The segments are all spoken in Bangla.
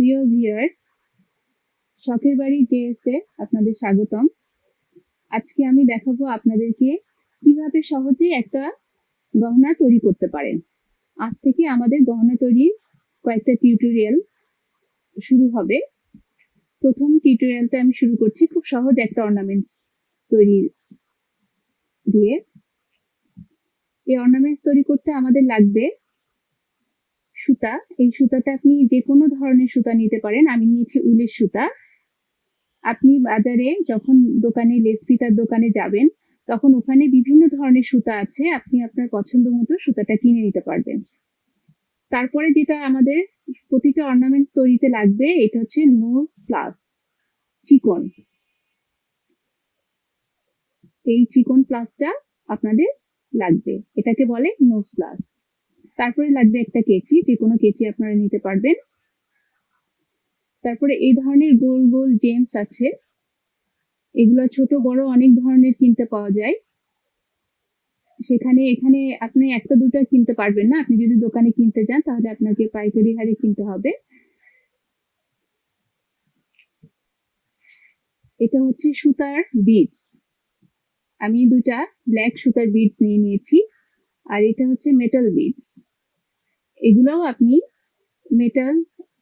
প্রিয় ভিউয়ার্স, শখের বাড়ি জেএসএ আপনাদের স্বাগতম। আজকে আমি দেখাবো আপনাদেরকে কিভাবে সহজে একটা গহনা তৈরি করতে পারেন। আজ থেকে আমাদের গহনা তৈরির কয়েকটা টিউটোরিয়াল শুরু হবে। প্রথম টিউটোরিয়ালটা আমি শুরু করছি খুব সহজ একটা অর্নামেন্টস তৈরি দিয়ে। এই অর্নামেন্টস তৈরি করতে আমাদের লাগবে সুতা। এই সুতাটা আপনি যে কোনো ধরনের সুতা নিতে পারেন। আমি নিয়েছি উলের সুতা। আপনি বাজারে যখন দোকানে লেস ফিতার দোকানে যাবেন তখন ওখানে বিভিন্ন ধরনের সুতা আছে, আপনি আপনার পছন্দ মতো সুতাটা কিনে নিতে পারবেন। তারপরে যেটা আমাদের প্রতিটা অর্নামেন্টস তৈরিতে লাগবে, এটা হচ্ছে নোজ প্লাস চিকন। এই চিকন প্লাসটা আপনাদের লাগবে, এটাকে বলে নোজ প্লাস। তারপরে লাগবে একটা কেচি, যে কোনো কেচি আপনারা নিতে পারবেন। তারপরে এই ধরনের গোল গোল জেমস আছে, এগুলো ছোট বড় অনেক ধরনের কিনতে পাওয়া যায়। এখানে আপনি একটা দুটো কিনতে পারবেন না। আপনি যদি দোকানে কিনতে যান তাহলে আপনাকে পাইকারি হারে কিনতে হবে। এটা হচ্ছে সুতার বিডস। আমি দুটা ব্ল্যাক সুতার বিডস নিয়ে নিয়েছি, আর এটা হচ্ছে মেটাল বিডস। এগুলোও আপনি মেটাল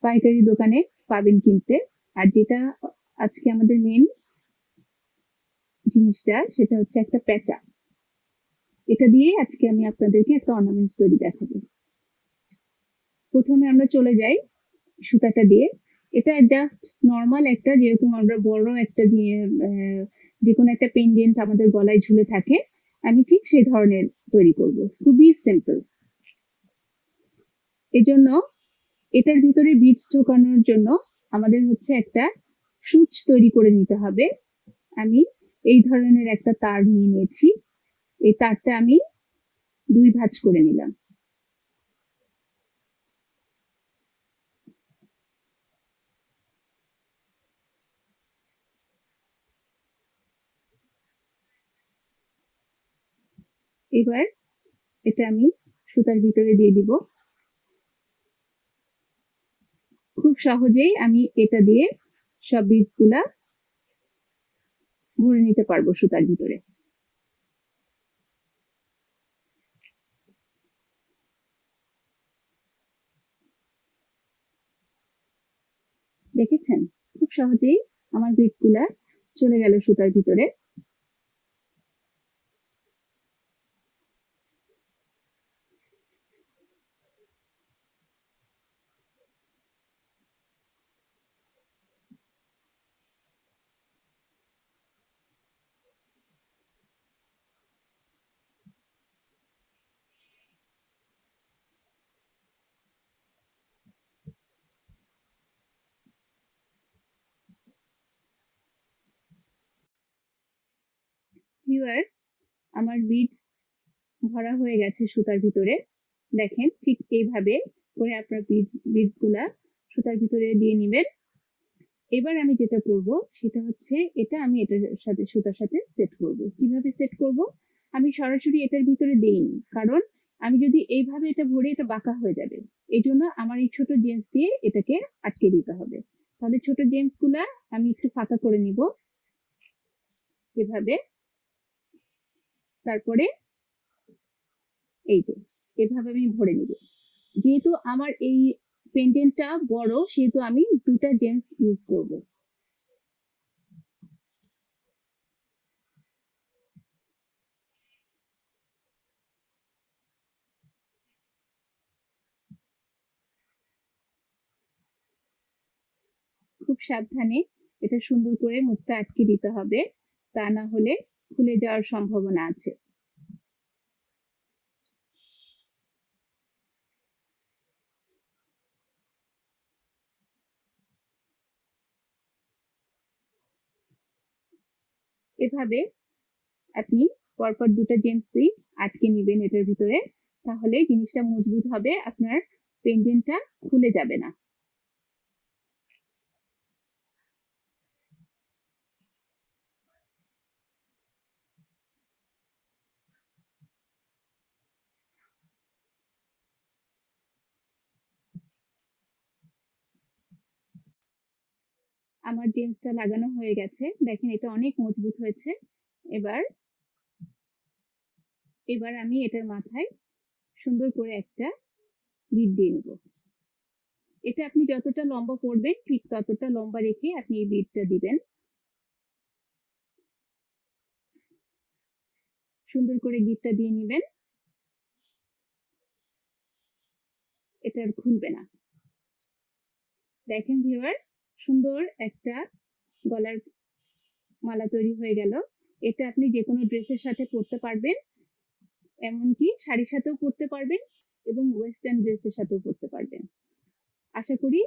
পাইকারি দোকানে পাবেন কিনতে। আর যেটা আজকে আমাদের মেন জিনিসটা, সেটা হচ্ছে একটা প্যাঁচা। এটা দিয়ে আজকে আমি আপনাদেরকে একটা অর্নামেন্টস তৈরি দেখাবো। প্রথমে আমরা চলে যাই সুতাটা দিয়ে। এটা জাস্ট নর্মাল একটা, যেরকম আমরা বড় একটা দিয়ে যে কোনো একটা পেন্ডেন্ট আমাদের গলায় ঝুলে থাকে, আমি ঠিক সেই ধরনের তৈরি করব। খুবই সিম্পল। এজন্য এটার ভিতরে বিটস ঢোকানোর জন্য আমাদের হচ্ছে একটা সুচ তৈরি করে নিতে হবে। আমি এই ধরনের একটা তার নিয়ে নিয়েছি। এই তারটা আমি 2 ভাঁজ করে নিলাম। এবার এটা আমি সুতার ভিতরে দিয়ে দিব। খুব সহজেই আমি এটা দিয়ে সব বিটস গুলা ভরে নিতে পারবো সুতার ভিতরে। দেখেছেন, খুব সহজেই আমার বিটস গুলা চলে গেল সুতার ভিতরে। ভিউয়ার্স, আমার বিটস ভরা হয়ে গেছে সুতার ভিতরে। দেখেন, ঠিক এইভাবে করে আপনার বিটস গুলা সুতার ভিতরে দিয়ে নিবেন। এবার আমি যেটা করব সেটা হচ্ছে, এটা আমি এটার সাথে সুতার সাথে সেট করব। কিভাবে সেট করব? আমি সরাসরি এটার ভিতরে দেইনি, কারণ আমি যদি এইভাবে এটা ভরে, এটা বাঁকা হয়ে যাবে। এই জন্য আমার এই ছোট জেমস দিয়ে এটাকে আটকে দিতে হবে। তাহলে ছোট জেমস গুলা আমি একটু ফাঁকা করে নিব এভাবে। তারপরে এই যে এভাবে আমি ভরে নিব। যেহেতু আমার এই পেন্ডেন্টটা বড়, সেহেতু আমি 2টা জেমস ইউজ করব। খুব সাবধানে এটা সুন্দর করে মুখটা আটকে দিতে হবে, তা না হলে খুলে যাওয়ার সম্ভাবনা আছে। এভাবে আপনি পরপর 2টা জেমসই আটকে নিবেন এটার ভিতরে, তাহলে জিনিসটা মজবুত হবে, আপনার পেন্ডেন্টটা খুলে যাবে না। আমার জেমসটা লাগানো হয়ে গেছে। দেখেন এটা অনেক মজবুত হয়েছে। এবার আমি এটার মাথায় সুন্দর করে একটা বিট দিয়ে নেব। এটা আপনি যতটা লম্বা করবেন ঠিক ততটা লম্বা রেখে আপনি এই বিটটা দিবেন। সুন্দর করে বিটটা দিয়ে নেবেন, এটা আর খুলবে না। দেখেন ভিউয়ার্স, সুন্দর একটা গলার মালা তৈরি হয়ে গেল। এটা আপনি যে কোনো ড্রেসের সাথে পরতে পারবেন, এমনকি শাড়ির সাথেও পরতে পারবেন এবং ওয়েস্টার্ন ড্রেসের সাথেও পরতে পারবেন। আশা করি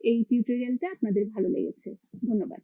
এই টিউটোরিয়ালটা আপনাদের ভালো লেগেছে। ধন্যবাদ।